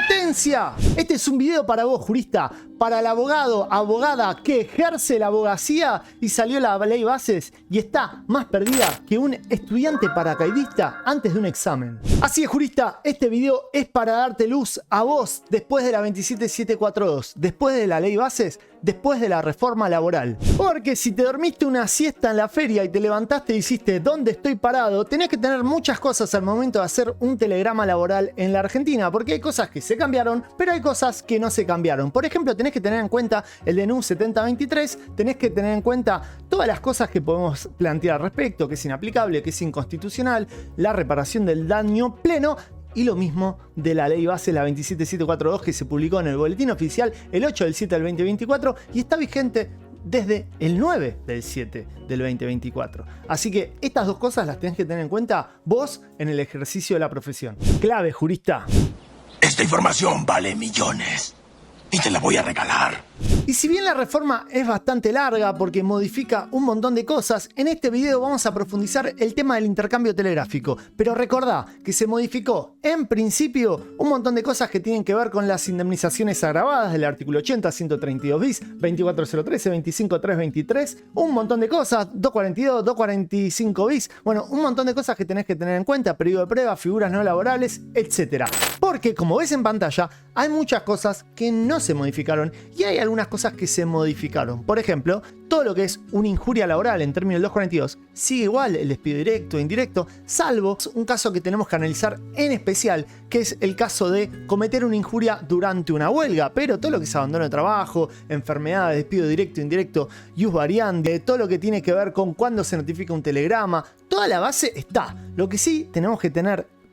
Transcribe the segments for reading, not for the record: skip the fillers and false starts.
¡Advertencia! Este es un video para vos, jurista, para el abogado, abogada que ejerce la abogacía y salió la ley bases y está más perdida que un estudiante paracaidista antes de un examen. Así es, jurista, este video es para darte luz a vos después de la 27742, después de la ley bases, después de la reforma laboral. Porque si te dormiste una siesta en la feria y te levantaste y hiciste ¿dónde estoy parado?, tenés que tener muchas cosas al momento de hacer un telegrama laboral en la Argentina, porque hay cosas que se cambiaron, pero hay cosas que no se cambiaron. Por ejemplo, tenés que tener en cuenta el DNU 7023, tenés que tener en cuenta todas las cosas que podemos plantear al respecto, que es inaplicable, que es inconstitucional, la reparación del daño pleno, y lo mismo de la ley base, la 27742, que se publicó en el boletín oficial el 8 del 7 del 2024 y está vigente desde el 9 del 7 del 2024. Así que estas dos cosas las tenés que tener en cuenta vos en el ejercicio de la profesión. Clave, jurista. Esta información vale millones y te la voy a regalar. Y si bien la reforma es bastante larga porque modifica un montón de cosas, en este video vamos a profundizar el tema del intercambio telegráfico. Pero recordá que se modificó en principio un montón de cosas que tienen que ver con las indemnizaciones agravadas del artículo 80, 132 bis, 24013, 25323, un montón de cosas, 242, 245 bis, bueno, un montón de cosas que tenés que tener en cuenta, periodo de prueba, figuras no laborables, etc. Porque como ves en pantalla, hay muchas cosas que no se modificaron y hay algunas cosas que se modificaron. Por ejemplo, todo lo que es una injuria laboral en términos del 242 sigue igual, el despido directo e indirecto, salvo un caso que tenemos que analizar en especial, que es el caso de cometer una injuria durante una huelga. Pero todo lo que es abandono de trabajo, enfermedades, despido directo e indirecto, ius variandi, todo lo que tiene que ver con cuándo se notifica un telegrama, toda la base está. Lo que sí tenemos que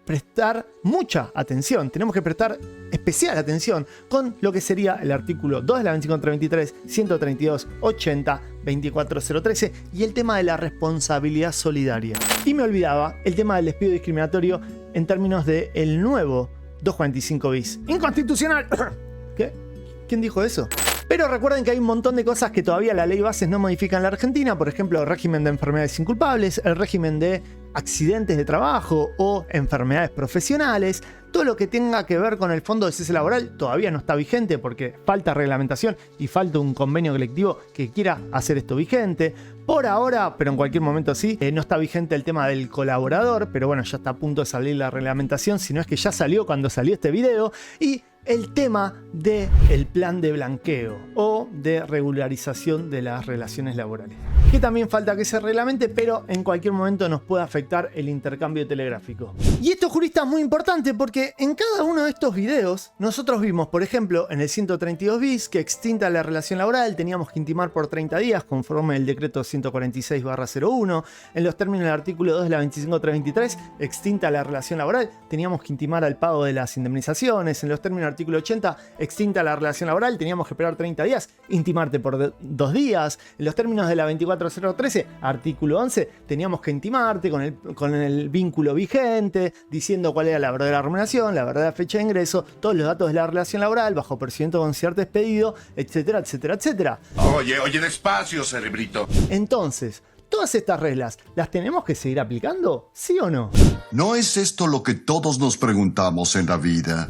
prestar mucha atención, tenemos que prestar especial atención con lo que sería el artículo 2 de la 2523, 132, 80, 24013 y el tema de la responsabilidad solidaria. Y me olvidaba el tema del despido discriminatorio en términos del nuevo 245 bis. ¡Inconstitucional! ¿Qué? ¿Quién dijo eso? Pero recuerden que hay un montón de cosas que todavía la ley bases no modifica en la Argentina, por ejemplo, el régimen de enfermedades inculpables, el régimen de accidentes de trabajo o enfermedades profesionales. Todo lo que tenga que ver con el fondo de cese laboral todavía no está vigente porque falta reglamentación y falta un convenio colectivo que quiera hacer esto vigente. Por ahora, pero en cualquier momento sí, no está vigente el tema del colaborador, pero bueno, ya está a punto de salir la reglamentación, si no es que ya salió cuando salió este video. Y el tema del plan de blanqueo o de regularización de las relaciones laborales, que también falta que se reglamente, pero en cualquier momento nos puede afectar el intercambio telegráfico. Y esto, jurista, es muy importante porque en cada uno de estos videos nosotros vimos, por ejemplo, en el 132 bis, que extinta la relación laboral teníamos que intimar por 30 días conforme el decreto 146/01. En los términos del artículo 2 de la 25323, extinta la relación laboral, teníamos que intimar al pago de las indemnizaciones. En los términos del artículo 80, extinta la relación laboral, teníamos que esperar 30 días, intimarte por 2 días. En los términos de la 24013, artículo 11, teníamos que intimarte con el vínculo vigente, diciendo cuál era la verdadera remuneración, la verdadera fecha de ingreso, todos los datos de la relación laboral, bajo procedimiento con cierto expedido, etcétera, etcétera, etcétera. Oye, despacio, cerebrito. Entonces, ¿todas estas reglas las tenemos que seguir aplicando? ¿Sí o no? ¿No es esto lo que todos nos preguntamos en la vida?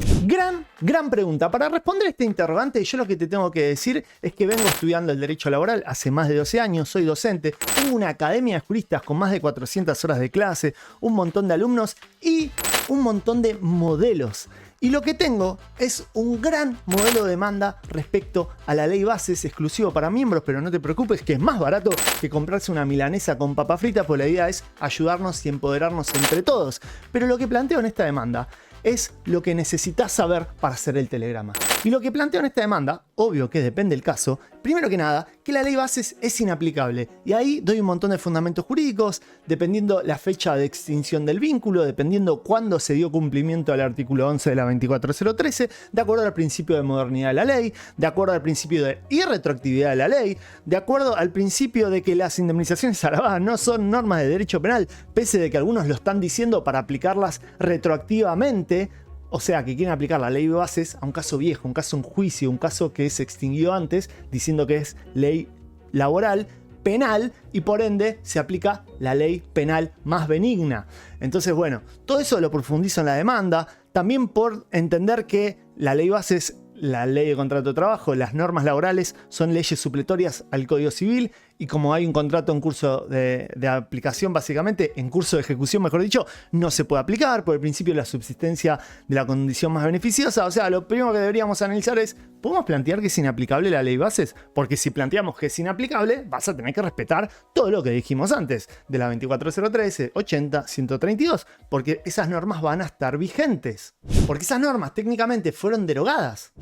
Gran pregunta. Para responder este interrogante, yo lo que te tengo que decir es que vengo estudiando el derecho laboral hace más de 12 años, soy docente, tengo una academia de juristas con más de 400 horas de clase, un montón de alumnos y un montón de modelos. Y lo que tengo es un gran modelo de demanda respecto a la ley bases, exclusivo para miembros, pero no te preocupes que es más barato que comprarse una milanesa con papa frita, pues la idea es ayudarnos y empoderarnos entre todos. Pero lo que planteo en esta demanda es lo que necesitas saber para hacer el telegrama. Y lo que planteo en esta demanda, obvio que depende del caso, primero que nada, que la ley bases es inaplicable. Y ahí doy un montón de fundamentos jurídicos, dependiendo la fecha de extinción del vínculo, dependiendo cuándo se dio cumplimiento al artículo 11 de la 24013, de acuerdo al principio de modernidad de la ley, de acuerdo al principio de irretroactividad de la ley, de acuerdo al principio de que las indemnizaciones agravadas no son normas de derecho penal, pese de que algunos lo están diciendo para aplicarlas retroactivamente. O sea, que quieren aplicar la ley de bases a un caso viejo, un caso en juicio, un caso que se extinguió antes, diciendo que es ley laboral, penal, y por ende se aplica la ley penal más benigna. Entonces, bueno, todo eso lo profundizo en la demanda, también por entender que la ley base es la ley de contrato de trabajo, las normas laborales son leyes supletorias al Código Civil, y como hay un contrato en curso de aplicación, básicamente, en curso de ejecución, mejor dicho, no se puede aplicar por el principio de la subsistencia de la condición más beneficiosa. O sea, lo primero que deberíamos analizar es, ¿podemos plantear que es inaplicable la ley bases? Porque si planteamos que es inaplicable, vas a tener que respetar todo lo que dijimos antes, de la 24013, 80, 132, porque esas normas van a estar vigentes. Porque esas normas técnicamente fueron derogadas.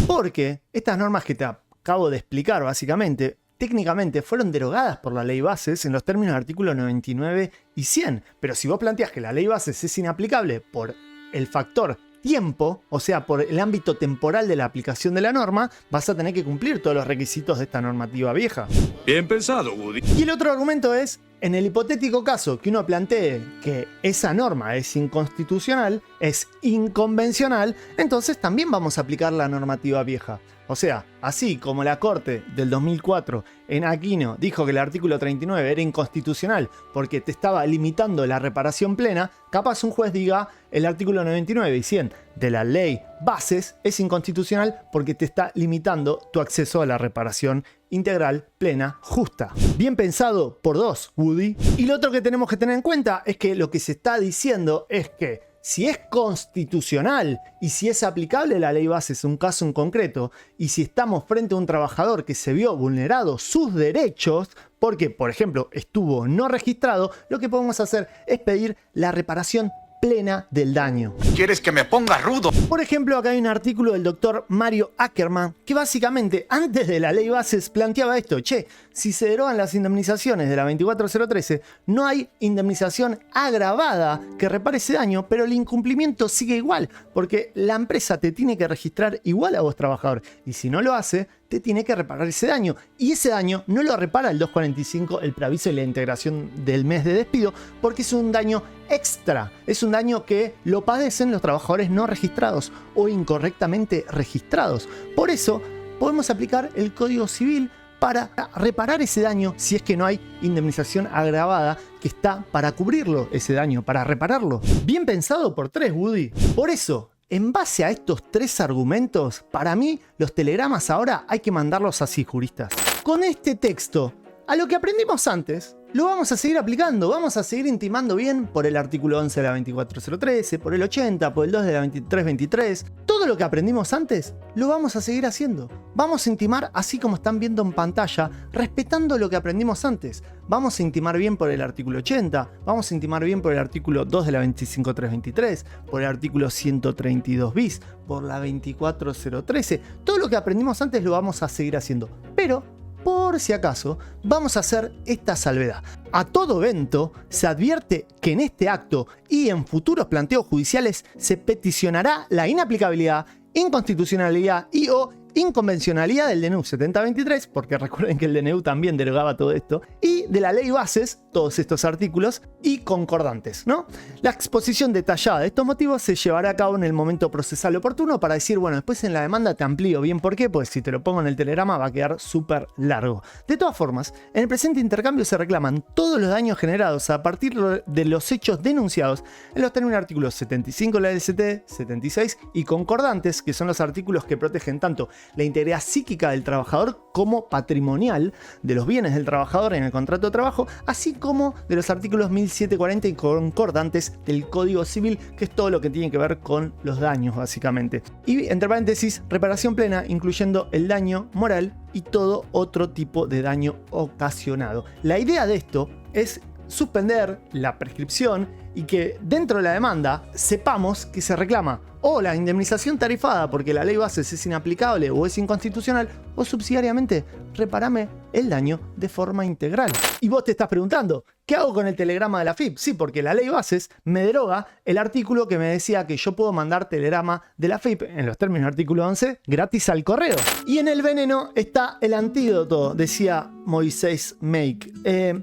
Porque estas normas que te acabo de explicar, básicamente, técnicamente fueron derogadas por la ley bases en los términos del artículo 99 y 100. Pero si vos planteás que la ley bases es inaplicable por el factor tiempo, o sea, por el ámbito temporal de la aplicación de la norma, vas a tener que cumplir todos los requisitos de esta normativa vieja. Bien pensado, Woody. Y el otro argumento es, en el hipotético caso que uno plantee que esa norma es inconstitucional, es inconvencional, entonces también vamos a aplicar la normativa vieja. O sea, así como la Corte del 2004 en Aquino dijo que el artículo 39 era inconstitucional porque te estaba limitando la reparación plena, capaz un juez diga el artículo 99 y 100 de la ley bases es inconstitucional porque te está limitando tu acceso a la reparación integral, plena, justa. Bien pensado por dos, Woody. Y lo otro que tenemos que tener en cuenta es que lo que se está diciendo es que si es constitucional y si es aplicable la ley base en un caso en concreto, y si estamos frente a un trabajador que se vio vulnerado sus derechos porque, por ejemplo, estuvo no registrado, lo que podemos hacer es pedir la reparación plena del daño. ¿Quieres que me ponga rudo? Por ejemplo, acá hay un artículo del doctor Mario Ackerman que básicamente antes de la ley bases planteaba esto: che, si se derogan las indemnizaciones de la 24013, no hay indemnización agravada que repare ese daño, pero el incumplimiento sigue igual, porque la empresa te tiene que registrar igual a vos, trabajador, y si no lo hace, te tiene que reparar ese daño. Y ese daño no lo repara el 245, el preaviso y la integración del mes de despido, porque es un daño extra. Es un daño que lo padecen los trabajadores no registrados o incorrectamente registrados. Por eso podemos aplicar el Código Civil para reparar ese daño si es que no hay indemnización agravada que está para cubrirlo, ese daño, para repararlo. Bien pensado por tres, Woody. Por eso, en base a estos tres argumentos, para mí los telegramas ahora hay que mandarlos así, juristas. Con este texto, a lo que aprendimos antes, lo vamos a seguir aplicando, vamos a seguir intimando bien por el artículo 11 de la 24013, por el 80, por el 2 de la 2323. Todo lo que aprendimos antes, lo vamos a seguir haciendo. Vamos a intimar así como están viendo en pantalla, respetando lo que aprendimos antes. Vamos a intimar bien por el artículo 80, vamos a intimar bien por el artículo 2 de la 25323, por el artículo 132 bis, por la 24013. Todo lo que aprendimos antes lo vamos a seguir haciendo. Pero por si acaso, vamos a hacer esta salvedad. A todo evento, se advierte que en este acto y en futuros planteos judiciales se peticionará la inaplicabilidad, inconstitucionalidad y o inconvencionalidad del DNU 7023, porque recuerden que el DNU también derogaba todo esto, y de la ley bases, todos estos artículos, y concordantes, ¿no? La exposición detallada de estos motivos se llevará a cabo en el momento procesal oportuno para decir, bueno, después en la demanda te amplío bien por qué, pues si te lo pongo en el telegrama va a quedar súper largo. De todas formas, en el presente intercambio se reclaman todos los daños generados a partir de los hechos denunciados en los términos del artículo 75 de la LCT, 76 y concordantes, que son los artículos que protegen tanto la integridad psíquica del trabajador como patrimonial de los bienes del trabajador en el contrato de trabajo, así como de los artículos 1740 y concordantes del Código Civil, que es todo lo que tiene que ver con los daños, básicamente. Y entre paréntesis, reparación plena, incluyendo el daño moral y todo otro tipo de daño ocasionado. La idea de esto es suspender la prescripción y que dentro de la demanda sepamos que se reclama o la indemnización tarifada porque la ley bases es inaplicable o es inconstitucional, o subsidiariamente repárame el daño de forma integral. Y vos te estás preguntando, ¿qué hago con el telegrama de la FIP? Sí, porque la ley bases me deroga el artículo que me decía que yo puedo mandar telegrama de la FIP en los términos del artículo 11 gratis al correo. Y en el veneno está el antídoto, decía Moisés Make.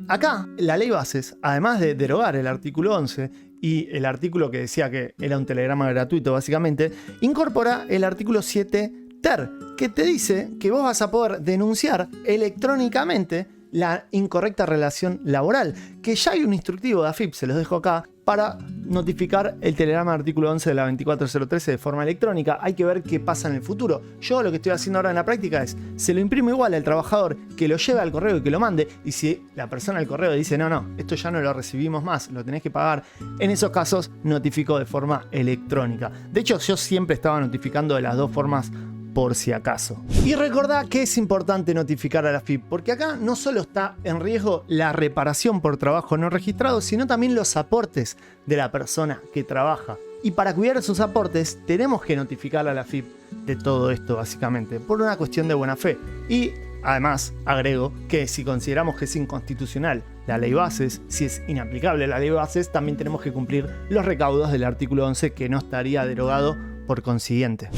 Acá, la ley bases, además de derogar el artículo 11 y el artículo que decía que era un telegrama gratuito básicamente, incorpora el artículo 7 ter, que te dice que vos vas a poder denunciar electrónicamente la incorrecta relación laboral, que ya hay un instructivo de AFIP, se los dejo acá, para notificar el telegrama artículo 11 de la 24013 de forma electrónica. Hay que ver qué pasa en el futuro. Yo lo que estoy haciendo ahora en la práctica es, se lo imprimo igual al trabajador, que lo lleve al correo y que lo mande. Y si la persona del correo dice, no, esto ya no lo recibimos más, lo tenés que pagar, en esos casos notifico de forma electrónica. De hecho, yo siempre estaba notificando de las dos formas por si acaso. Y recordá que es importante notificar a la AFIP, porque acá no solo está en riesgo la reparación por trabajo no registrado, sino también los aportes de la persona que trabaja. Y para cuidar esos aportes tenemos que notificar a la AFIP de todo esto, básicamente, por una cuestión de buena fe. Y además, agrego que si consideramos que es inconstitucional la ley bases, si es inaplicable la ley bases, también tenemos que cumplir los recaudos del artículo 11, que no estaría derogado por consiguiente.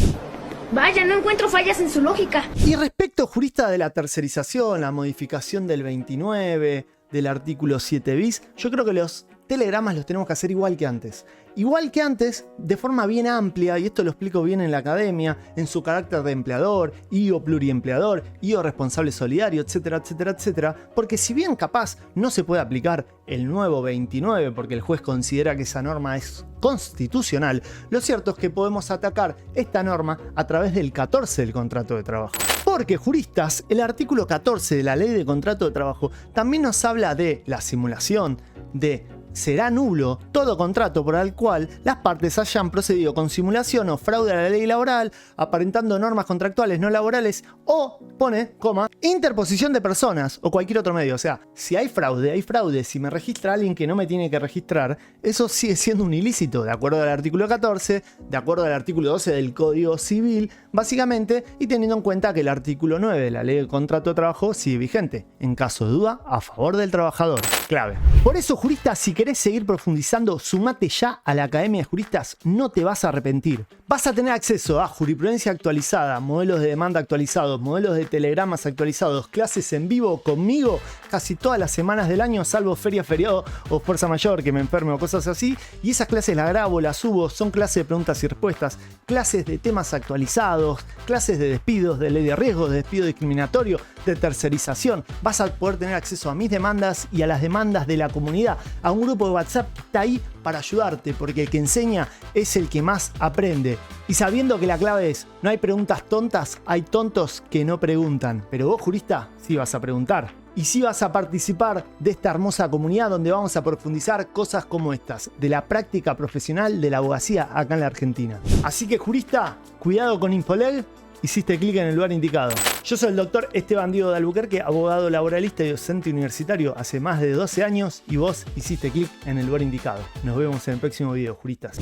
Vaya, no encuentro fallas en su lógica. Y respecto, jurista, de la tercerización, la modificación del 29, del artículo 7 bis, yo creo que los telegramas los tenemos que hacer igual que antes. Igual que antes, de forma bien amplia, y esto lo explico bien en la academia, en su carácter de empleador, y o pluriempleador, y o responsable solidario, etcétera, etcétera, etcétera, porque si bien capaz no se puede aplicar el nuevo 29 porque el juez considera que esa norma es constitucional, lo cierto es que podemos atacar esta norma a través del 14 del contrato de trabajo. Porque, juristas, el artículo 14 de la ley de contrato de trabajo también nos habla de la simulación, de será nulo todo contrato por el cual las partes hayan procedido con simulación o fraude a la ley laboral, aparentando normas contractuales no laborales o, pone, coma, interposición de personas o cualquier otro medio. O sea, si hay fraude, hay fraude. Si me registra alguien que no me tiene que registrar, eso sigue siendo un ilícito, de acuerdo al artículo 14, de acuerdo al artículo 12 del Código Civil, básicamente, y teniendo en cuenta que el artículo 9 de la ley de contrato de trabajo sigue vigente, en caso de duda, a favor del trabajador. Clave. Por eso, juristas, si querés seguir profundizando, sumate ya a la Academia de Juristas, no te vas a arrepentir. Vas a tener acceso a jurisprudencia actualizada, modelos de demanda actualizados, modelos de telegramas actualizados, clases en vivo conmigo casi todas las semanas del año, salvo feria, feriado o fuerza mayor, que me enferme o cosas así. Y esas clases las grabo, las subo, son clases de preguntas y respuestas, clases de temas actualizados, clases de despidos, de ley de riesgos, de despido discriminatorio, de tercerización. Vas a poder tener acceso a mis demandas y a las demandas de la comunidad, a un grupo de WhatsApp que está ahí para ayudarte, porque el que enseña es el que más aprende. Y sabiendo que la clave es, no hay preguntas tontas, hay tontos que no preguntan. Pero vos, jurista, sí vas a preguntar. Y sí vas a participar de esta hermosa comunidad donde vamos a profundizar cosas como estas, de la práctica profesional de la abogacía acá en la Argentina. Así que, jurista, cuidado con Infoleg. Hiciste clic en el lugar indicado. Yo soy el doctor Esteban Diego de Albuquerque, abogado laboralista y docente universitario hace más de 12 años, y vos hiciste clic en el lugar indicado. Nos vemos en el próximo video, juristas.